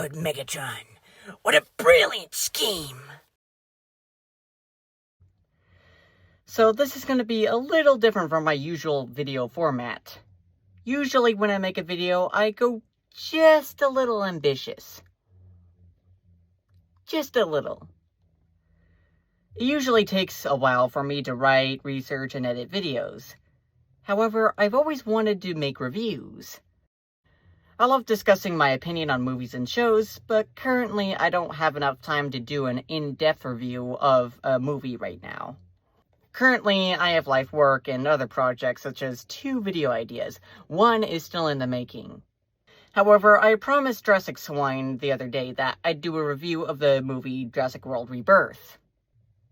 good, Megatron. What a brilliant scheme! So this is going to be a little different from my usual video format. Usually when I make a video, I go just a little ambitious. Just a little. It usually takes a while for me to write, research, and edit videos. However, I've always wanted to make reviews. I love discussing my opinion on movies and shows, but currently I don't have enough time to do an in-depth review of a movie right now. Currently, I have life work and other projects such as 2 video ideas. One is still in the making. However, I promised Jurassic Swine the other day that I'd do a review of the movie Jurassic World Rebirth.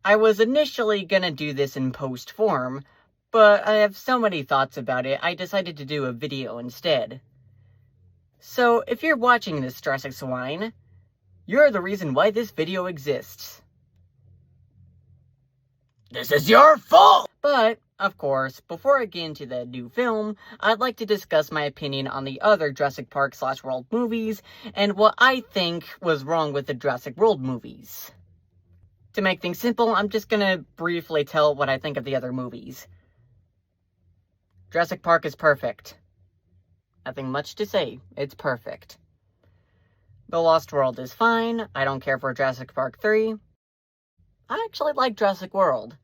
I was initially gonna do this in post form, but I have so many thoughts about it, I decided to do a video instead. So, if you're watching this, Jurassic Swine, you're the reason why this video exists. This is your fault! But, of course, before I get into the new film, I'd like to discuss my opinion on the other Jurassic Park/World movies, and what I think was wrong with the Jurassic World movies. To make things simple, I'm just gonna briefly tell what I think of the other movies. Jurassic Park is perfect. Nothing much to say, it's perfect. The Lost World is fine, I don't care for Jurassic Park 3. I actually like Jurassic World.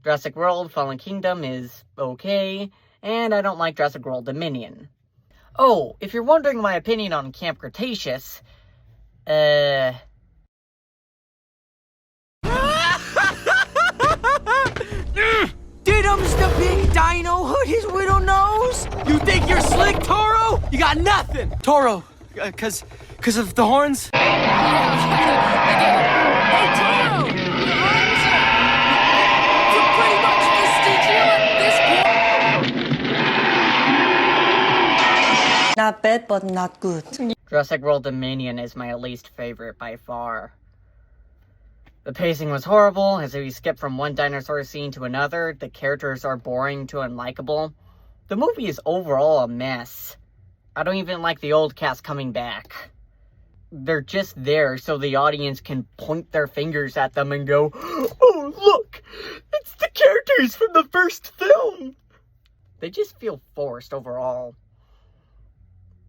Jurassic World Fallen Kingdom is okay, and I don't like Jurassic World Dominion. Oh, if you're wondering my opinion on Camp Cretaceous, Didum's the big dino hood his widow nose? You think you're slick, Toro? You got nothing! Toro, cause of the horns? Hey, Toro! The horns are pretty much vestigial at this point. Not bad, but not good. Jurassic World Dominion is my least favorite by far. The pacing was horrible, as we skip from one dinosaur scene to another, the characters are boring to unlikable. The movie is overall a mess. I don't even like the old cast coming back. They're just there so the audience can point their fingers at them and go, "Oh, look! It's the characters from the first film!" They just feel forced overall.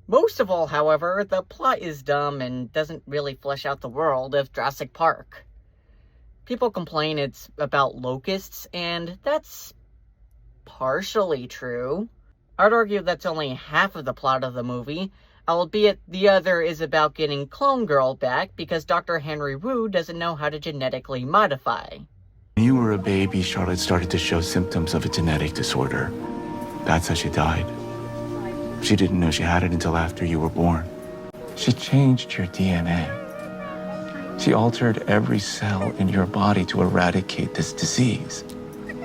Most of all, however, the plot is dumb and doesn't really flesh out the world of Jurassic Park. People complain it's about locusts, and that's partially true. I'd argue that's only half of the plot of the movie, albeit the other is about getting Clone Girl back because Dr. Henry Wu doesn't know how to genetically modify. When you were a baby, Charlotte started to show symptoms of a genetic disorder. That's how she died. She didn't know she had it until after you were born. She changed your DNA. She altered every cell in your body to eradicate this disease.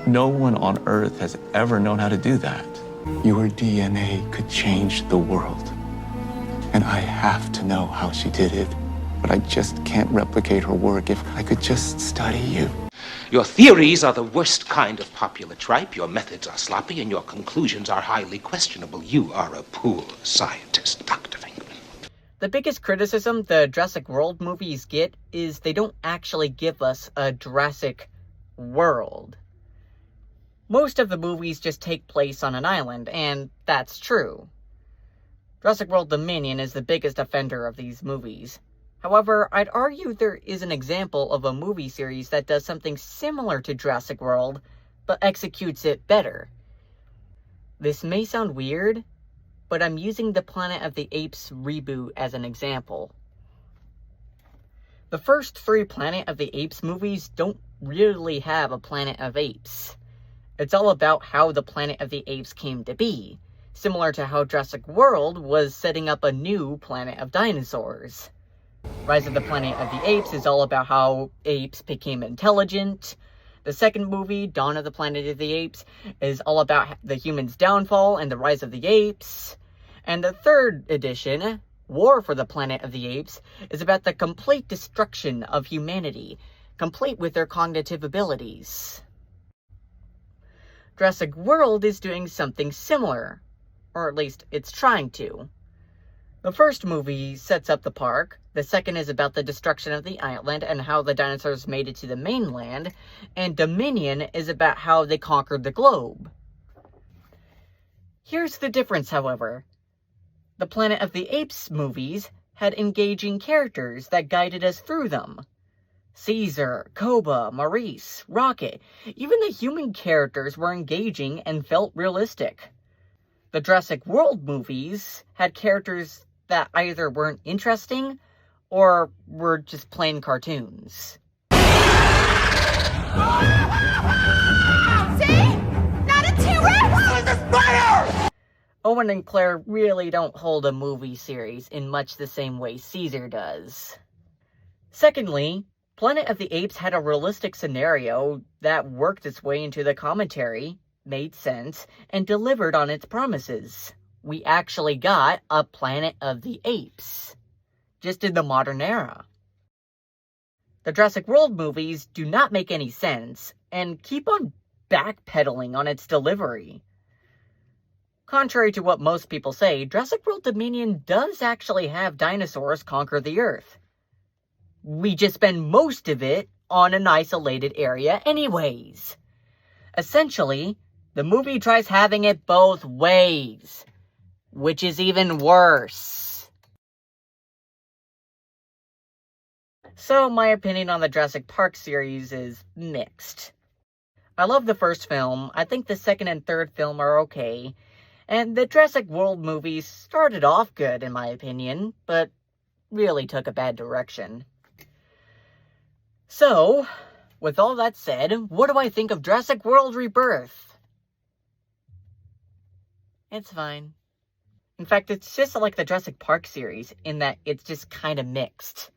No one on Earth has ever known how to do that. Your DNA could change the world. And I have to know how she did it. But I just can't replicate her work if I could just study you. Your theories are the worst kind of popular tripe, your methods are sloppy, and your conclusions are highly questionable. You are a poor scientist, Dr. Venkman. The biggest criticism the Jurassic World movies get is they don't actually give us a Jurassic World. Most of the movies just take place on an island, and that's true. Jurassic World Dominion is the biggest offender of these movies. However, I'd argue there is an example of a movie series that does something similar to Jurassic World, but executes it better. This may sound weird, but I'm using the Planet of the Apes reboot as an example. The first 3 Planet of the Apes movies don't really have a Planet of Apes. It's all about how the Planet of the Apes came to be, similar to how Jurassic World was setting up a new Planet of Dinosaurs. Rise of the Planet of the Apes is all about how apes became intelligent. The second movie, Dawn of the Planet of the Apes, is all about the humans' downfall and the rise of the apes. And the third edition, War for the Planet of the Apes, is about the complete destruction of humanity, complete with their cognitive abilities. Jurassic World is doing something similar, or at least it's trying to. The first movie sets up the park, the second is about the destruction of the island and how the dinosaurs made it to the mainland, and Dominion is about how they conquered the globe. Here's the difference, however. The Planet of the Apes movies had engaging characters that guided us through them. Caesar, Koba, Maurice, Rocket, even the human characters were engaging and felt realistic. The Jurassic World movies had characters that either weren't interesting or were just plain cartoons. See? Not a T-Rex! Owen and Claire really don't hold a movie series in much the same way Caesar does. Secondly, Planet of the Apes had a realistic scenario that worked its way into the commentary, made sense, and delivered on its promises. We actually got a Planet of the Apes, just in the modern era. The Jurassic World movies do not make any sense, and keep on backpedaling on its delivery. Contrary to what most people say, Jurassic World Dominion does actually have dinosaurs conquer the Earth. We just spend most of it on an isolated area anyways. Essentially, the movie tries having it both ways, which is even worse. So my opinion on the Jurassic Park series is mixed. I love the first film, I think the second and third film are okay, and the Jurassic World movies started off good in my opinion, but really took a bad direction. So, with all that said, what do I think of Jurassic World Rebirth? It's fine. In fact, it's just like the Jurassic Park series, in that it's just kind of mixed.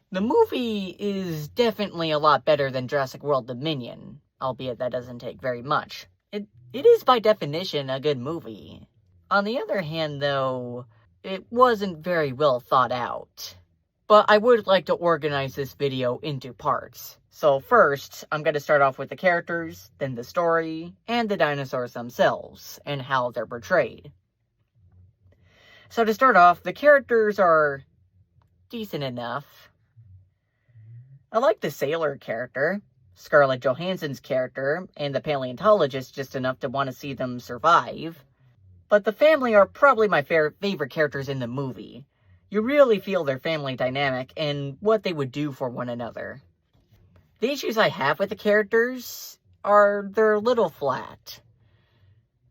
The movie is definitely a lot better than Jurassic World Dominion, albeit that doesn't take very much. It is by definition a good movie. On the other hand, though, it wasn't very well thought out. But I would like to organize this video into parts. So first, I'm going to start off with the characters, then the story, and the dinosaurs themselves, and how they're portrayed. So to start off, the characters are decent enough. I like the sailor character, Scarlett Johansson's character, and the paleontologist just enough to want to see them survive. But the family are probably my favorite characters in the movie. You really feel their family dynamic and what they would do for one another. The issues I have with the characters are they're a little flat.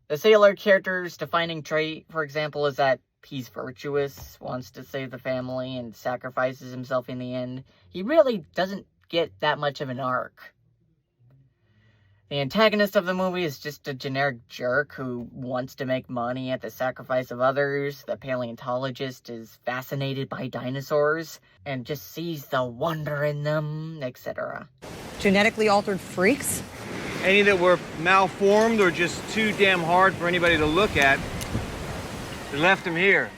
The sailor character's defining trait, for example, is that he's virtuous, wants to save the family, and sacrifices himself in the end. He really doesn't get that much of an arc. The antagonist of the movie is just a generic jerk who wants to make money at the sacrifice of others. The paleontologist is fascinated by dinosaurs and just sees the wonder in them, etc. Genetically altered freaks? Any that were malformed or just too damn hard for anybody to look at. They left them here.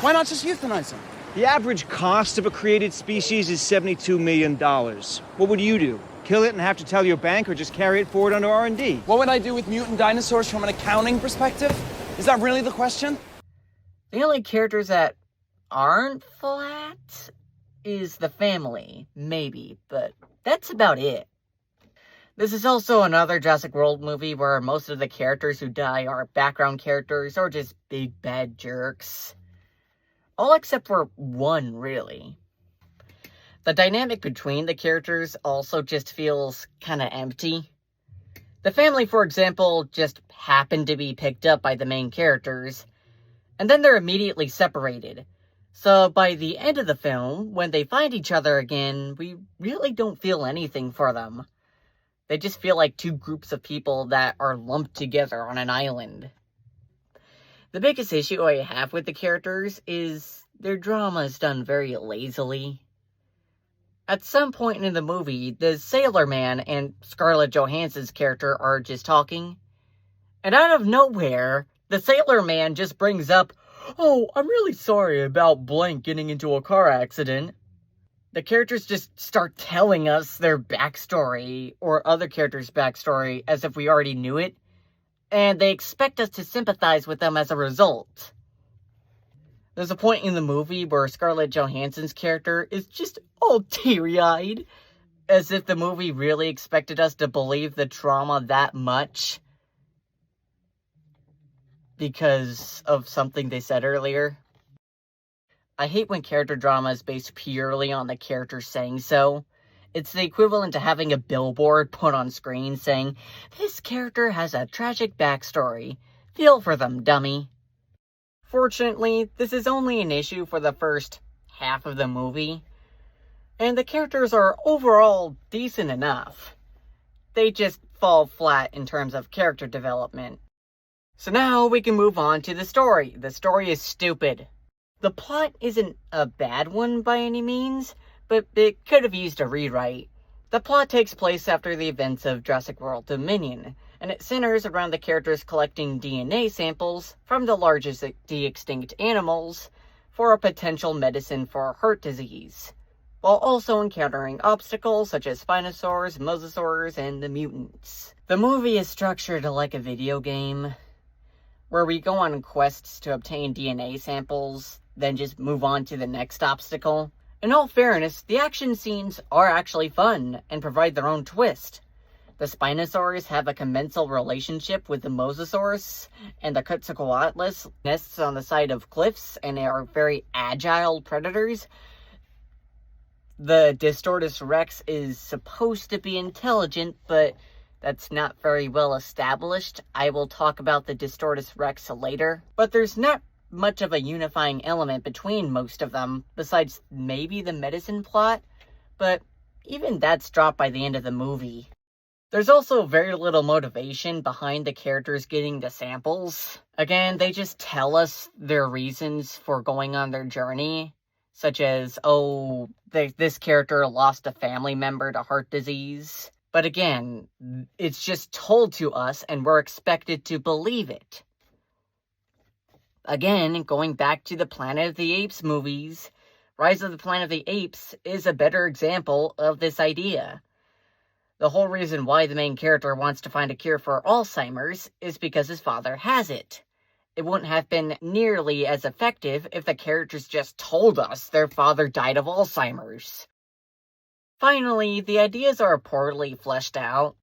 Why not just euthanize them? The average cost of a created species is $72 million. What would you do? Kill it and have to tell your bank, or just carry it forward under R&D? What would I do with mutant dinosaurs from an accounting perspective? Is that really the question? The only characters that aren't flat is the family, maybe, but that's about it. This is also another Jurassic World movie where most of the characters who die are background characters or just big bad jerks. All except for one, really. The dynamic between the characters also just feels kind of empty. The family, for example, just happen to be picked up by the main characters, and then they're immediately separated. So by the end of the film, when they find each other again, we really don't feel anything for them. They just feel like two groups of people that are lumped together on an island. The biggest issue I have with the characters is their drama is done very lazily. At some point in the movie, the Sailor Man and Scarlett Johansson's character are just talking, and out of nowhere, the Sailor Man just brings up, "Oh, I'm really sorry about blank getting into a car accident." The characters just start telling us their backstory, or other characters' backstory, as if we already knew it, and they expect us to sympathize with them as a result. There's a point in the movie where Scarlett Johansson's character is just all teary-eyed, as if the movie really expected us to believe the trauma that much because of something they said earlier. I hate when character drama is based purely on the character saying so. It's the equivalent to having a billboard put on screen saying, "This character has a tragic backstory. Feel for them, dummy." Fortunately, this is only an issue for the first half of the movie, and the characters are overall decent enough. They just fall flat in terms of character development. So now we can move on to the story. The story is stupid. The plot isn't a bad one by any means, but it could have used a rewrite. The plot takes place after the events of Jurassic World Dominion, and it centers around the characters collecting DNA samples from the largest de-extinct animals for a potential medicine for heart disease, while also encountering obstacles such as Spinosaurs, Mosasaurs, and the mutants. The movie is structured like a video game, where we go on quests to obtain DNA samples, then just move on to the next obstacle. In all fairness, the action scenes are actually fun and provide their own twist. The Spinosaurs have a commensal relationship with the Mosasaurs, and the Quetzalcoatlus nests on the side of cliffs and are very agile predators. The Distortus Rex is supposed to be intelligent, but that's not very well established. I will talk about the Distortus Rex later. But there's not much of a unifying element between most of them, besides maybe the medicine plot, but even that's dropped by the end of the movie. There's also very little motivation behind the characters getting the samples. Again, they just tell us their reasons for going on their journey, such as, oh, this character lost a family member to heart disease. But again, it's just told to us and we're expected to believe it. Again, going back to the Planet of the Apes movies, Rise of the Planet of the Apes is a better example of this idea. The whole reason why the main character wants to find a cure for Alzheimer's is because his father has it. It wouldn't have been nearly as effective if the characters just told us their father died of Alzheimer's. Finally, the ideas are poorly fleshed out.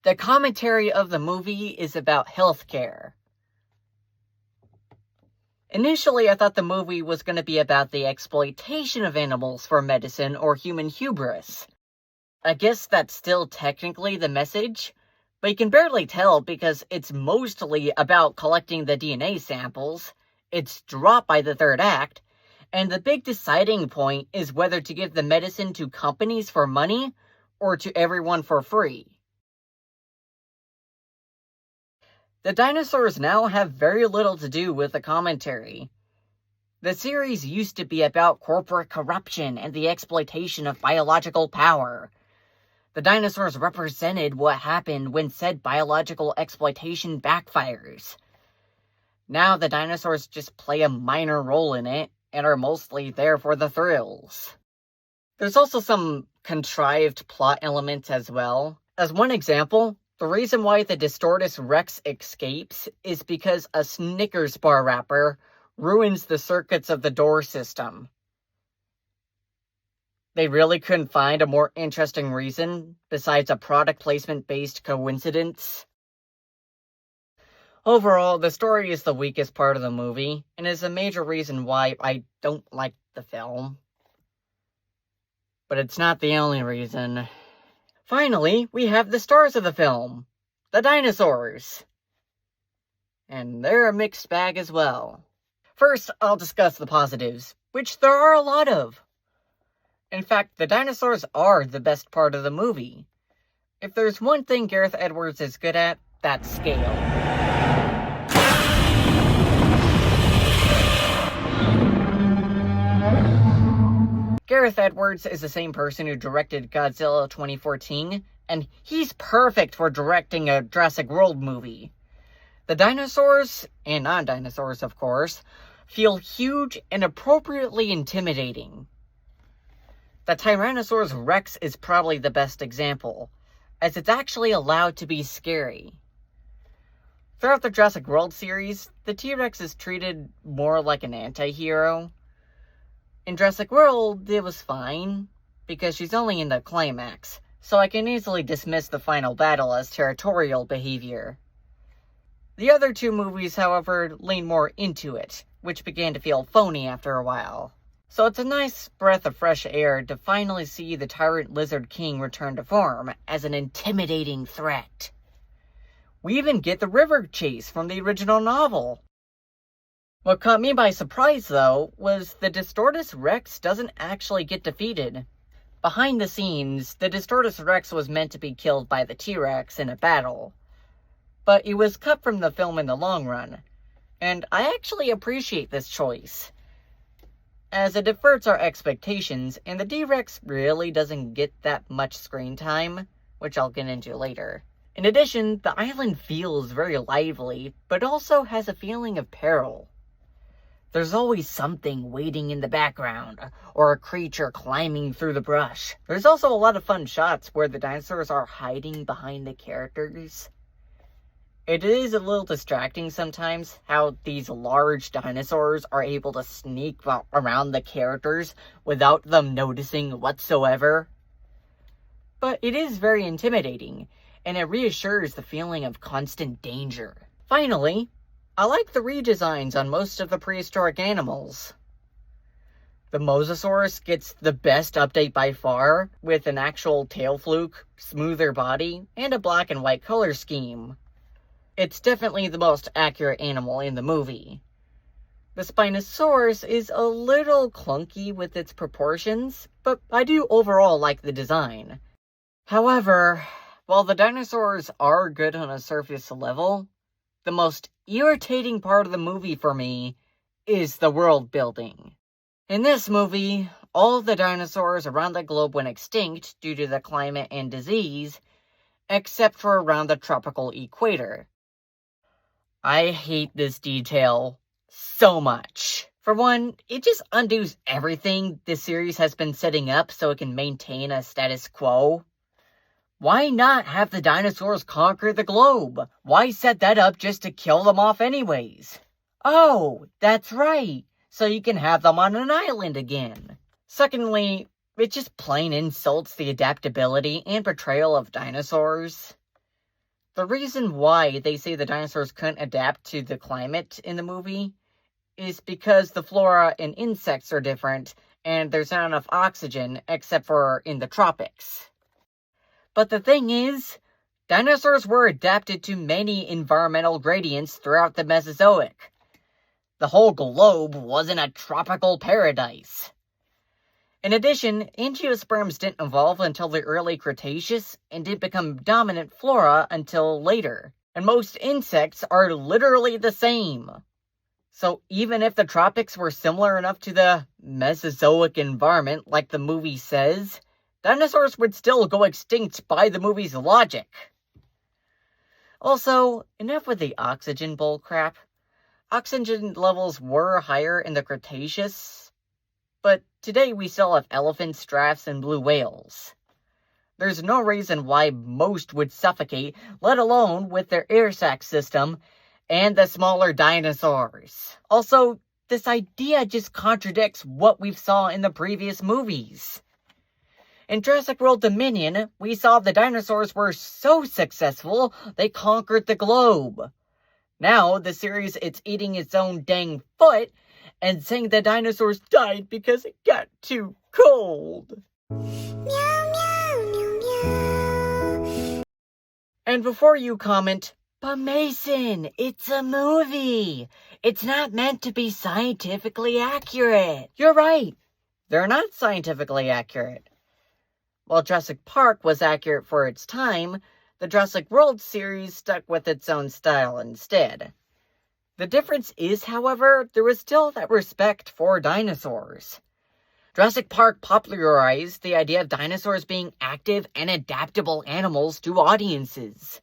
The commentary of the movie is about healthcare. Initially, I thought the movie was going to be about the exploitation of animals for medicine or human hubris. I guess that's still technically the message, but you can barely tell because it's mostly about collecting the DNA samples. It's dropped by the third act, and the big deciding point is whether to give the medicine to companies for money or to everyone for free. The dinosaurs now have very little to do with the commentary. The series used to be about corporate corruption and the exploitation of biological power. The dinosaurs represented what happened when said biological exploitation backfires. Now the dinosaurs just play a minor role in it and are mostly there for the thrills. There's also some contrived plot elements as well. As one example, the reason why the Distortus Rex escapes is because a Snickers bar wrapper ruins the circuits of the door system. They really couldn't find a more interesting reason besides a product placement-based coincidence. Overall, the story is the weakest part of the movie, and is a major reason why I don't like the film. But it's not the only reason. Finally, we have the stars of the film, the dinosaurs. And they're a mixed bag as well. First, I'll discuss the positives, which there are a lot of. In fact, the dinosaurs are the best part of the movie. If there's one thing Gareth Edwards is good at, that's scale. Gareth Edwards is the same person who directed Godzilla 2014, and he's perfect for directing a Jurassic World movie. The dinosaurs, and non-dinosaurs of course, feel huge and appropriately intimidating. The Tyrannosaurus Rex is probably the best example, as it's actually allowed to be scary. Throughout the Jurassic World series, the T-Rex is treated more like an anti-hero. In Jurassic World, it was fine, because she's only in the climax, so I can easily dismiss the final battle as territorial behavior. The other two movies, however, lean more into it, which began to feel phony after a while. So it's a nice breath of fresh air to finally see the Tyrant Lizard King return to form as an intimidating threat. We even get the river chase from the original novel. What caught me by surprise, though, was the Distortus Rex doesn't actually get defeated. Behind the scenes, the Distortus Rex was meant to be killed by the T-Rex in a battle, but it was cut from the film in the long run, and I actually appreciate this choice, as it diverts our expectations, and the T-Rex really doesn't get that much screen time, which I'll get into later. In addition, the island feels very lively, but also has a feeling of peril. There's always something waiting in the background, or a creature climbing through the brush. There's also a lot of fun shots where the dinosaurs are hiding behind the characters. It is a little distracting sometimes how these large dinosaurs are able to sneak around the characters without them noticing whatsoever. But it is very intimidating, and it reassures the feeling of constant danger. Finally, I like the redesigns on most of the prehistoric animals. The Mosasaurus gets the best update by far, with an actual tail fluke, smoother body, and a black and white color scheme. It's definitely the most accurate animal in the movie. The Spinosaurus is a little clunky with its proportions, but I do overall like the design. However, while the dinosaurs are good on a surface level, the most irritating part of the movie for me is the world building. In this movie, all of the dinosaurs around the globe went extinct due to the climate and disease, except for around the tropical equator. I hate this detail so much. For one, it just undoes everything this series has been setting up so it can maintain a status quo. Why not have the dinosaurs conquer the globe? Why set that up just to kill them off anyways? Oh, that's right, so you can have them on an island again. Secondly, it just plain insults the adaptability and portrayal of dinosaurs. The reason why they say the dinosaurs couldn't adapt to the climate in the movie is because the flora and insects are different, and there's not enough oxygen except for in the tropics. But the thing is, dinosaurs were adapted to many environmental gradients throughout the Mesozoic. The whole globe wasn't a tropical paradise. In addition, angiosperms didn't evolve until the early Cretaceous and didn't become dominant flora until later. And most insects are literally the same. So even if the tropics were similar enough to the Mesozoic environment like the movie says, dinosaurs would still go extinct by the movie's logic. Also, enough with the oxygen bullcrap. Oxygen levels were higher in the Cretaceous, but today we still have elephants, giraffes, and blue whales. There's no reason why most would suffocate, let alone with their air sac system and the smaller dinosaurs. Also, this idea just contradicts what we saw in the previous movies. In Jurassic World Dominion, we saw the dinosaurs were so successful, they conquered the globe. Now, the series, it's eating its own dang foot and saying the dinosaurs died because it got too cold. Meow, meow, meow, meow. And before you comment, but Mason, it's a movie. It's not meant to be scientifically accurate. You're right. They're not scientifically accurate. While Jurassic Park was accurate for its time, the Jurassic World series stuck with its own style instead. The difference is, however, there was still that respect for dinosaurs. Jurassic Park popularized the idea of dinosaurs being active and adaptable animals to audiences.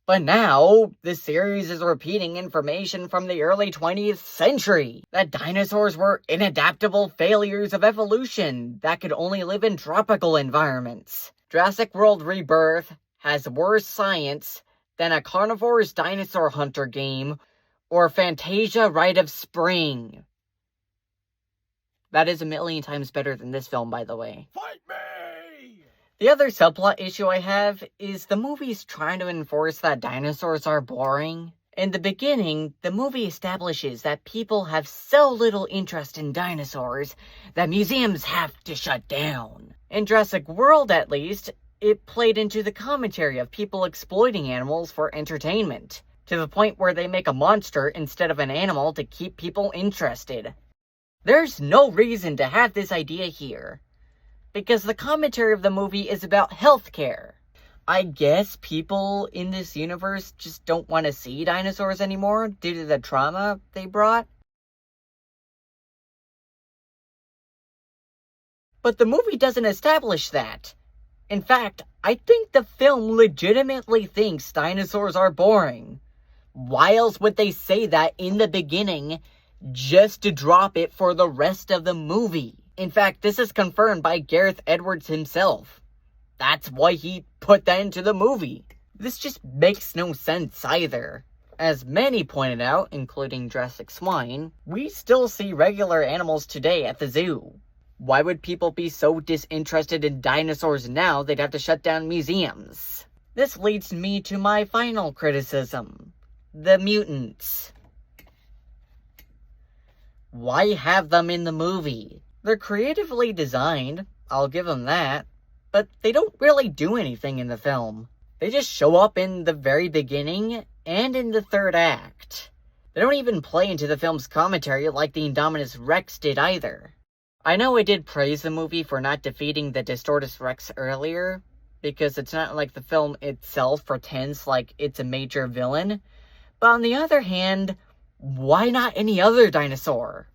But now, the series is repeating information from the early 20th century, that dinosaurs were inadaptable failures of evolution that could only live in tropical environments. Jurassic World Rebirth has worse science than a Carnivore's Dinosaur Hunter game or Fantasia Rite of Spring. That is a million times better than this film, by the way. Fight me! The other subplot issue I have is the movie's trying to enforce that dinosaurs are boring. In the beginning, the movie establishes that people have so little interest in dinosaurs that museums have to shut down. In Jurassic World, at least, it played into the commentary of people exploiting animals for entertainment, to the point where they make a monster instead of an animal to keep people interested. There's no reason to have this idea here, because the commentary of the movie is about healthcare. I guess people in this universe just don't want to see dinosaurs anymore due to the trauma they brought. But the movie doesn't establish that. In fact, I think the film legitimately thinks dinosaurs are boring. Why else would they say that in the beginning just to drop it for the rest of the movie? In fact, this is confirmed by Gareth Edwards himself. That's why he put that into the movie. This just makes no sense either. As many pointed out, including Jurassic Swine, we still see regular animals today at the zoo. Why would people be so disinterested in dinosaurs now they'd have to shut down museums? This leads me to my final criticism. The mutants. Why have them in the movie? They're creatively designed, I'll give them that, but they don't really do anything in the film. They just show up in the very beginning and in the third act. They don't even play into the film's commentary like the Indominus Rex did either. I know I did praise the movie for not defeating the Distortus Rex earlier, because it's not like the film itself pretends like it's a major villain, but on the other hand, why not any other dinosaur?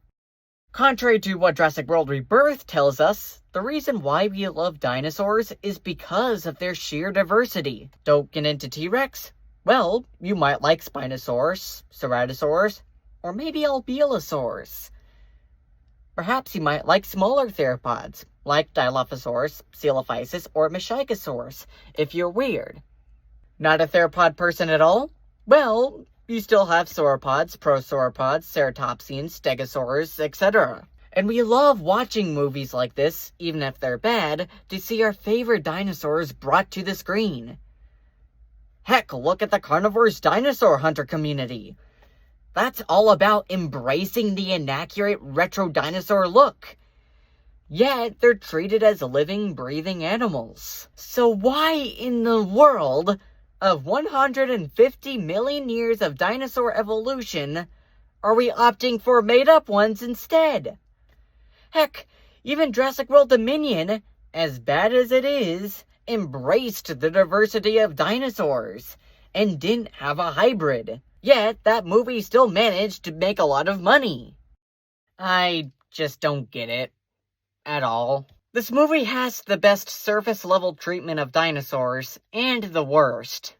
Contrary to what Jurassic World Rebirth tells us, the reason why we love dinosaurs is because of their sheer diversity. Don't get into T-Rex? Well, you might like Spinosaurus, Ceratosaurus, or maybe Albilosaurus. Perhaps you might like smaller theropods, like Dilophosaurus, Coelophysis, or Mishicosaurus, if you're weird. Not a theropod person at all? Well, you still have sauropods, prosauropods, ceratopsians, stegosaurs, etc. And we love watching movies like this, even if they're bad, to see our favorite dinosaurs brought to the screen. Heck, look at the Carnivore's Dinosaur Hunter community. That's all about embracing the inaccurate retro dinosaur look. Yet, they're treated as living, breathing animals. So why in the world of 150 million years of dinosaur evolution are we opting for made-up ones instead? Heck, even Jurassic World Dominion, as bad as it is, embraced the diversity of dinosaurs and didn't have a hybrid. Yet, that movie still managed to make a lot of money. I just don't get it. At all. This movie has the best surface-level treatment of dinosaurs, and the worst.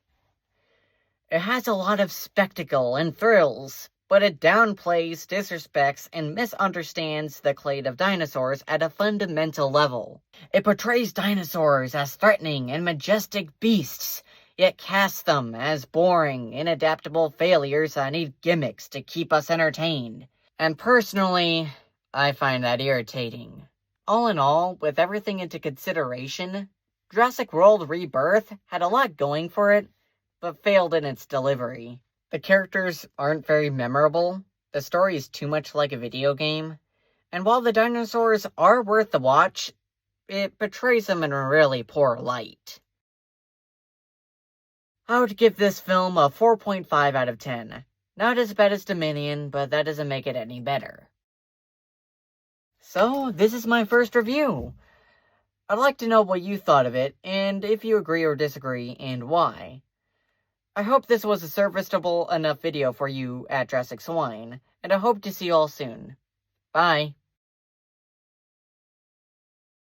It has a lot of spectacle and thrills, but it downplays, disrespects, and misunderstands the clade of dinosaurs at a fundamental level. It portrays dinosaurs as threatening and majestic beasts, yet casts them as boring, inadaptable failures that need gimmicks to keep us entertained. And personally, I find that irritating. All in all, with everything into consideration, Jurassic World Rebirth had a lot going for it, but failed in its delivery. The characters aren't very memorable, the story is too much like a video game, and while the dinosaurs are worth the watch, it portrays them in a really poor light. I would give this film a 4.5 out of 10. Not as bad as Dominion, but that doesn't make it any better. So, this is my first review. I'd like to know what you thought of it, and if you agree or disagree, and why. I hope this was a serviceable enough video for you at Jurassic Swine, and I hope to see you all soon. Bye.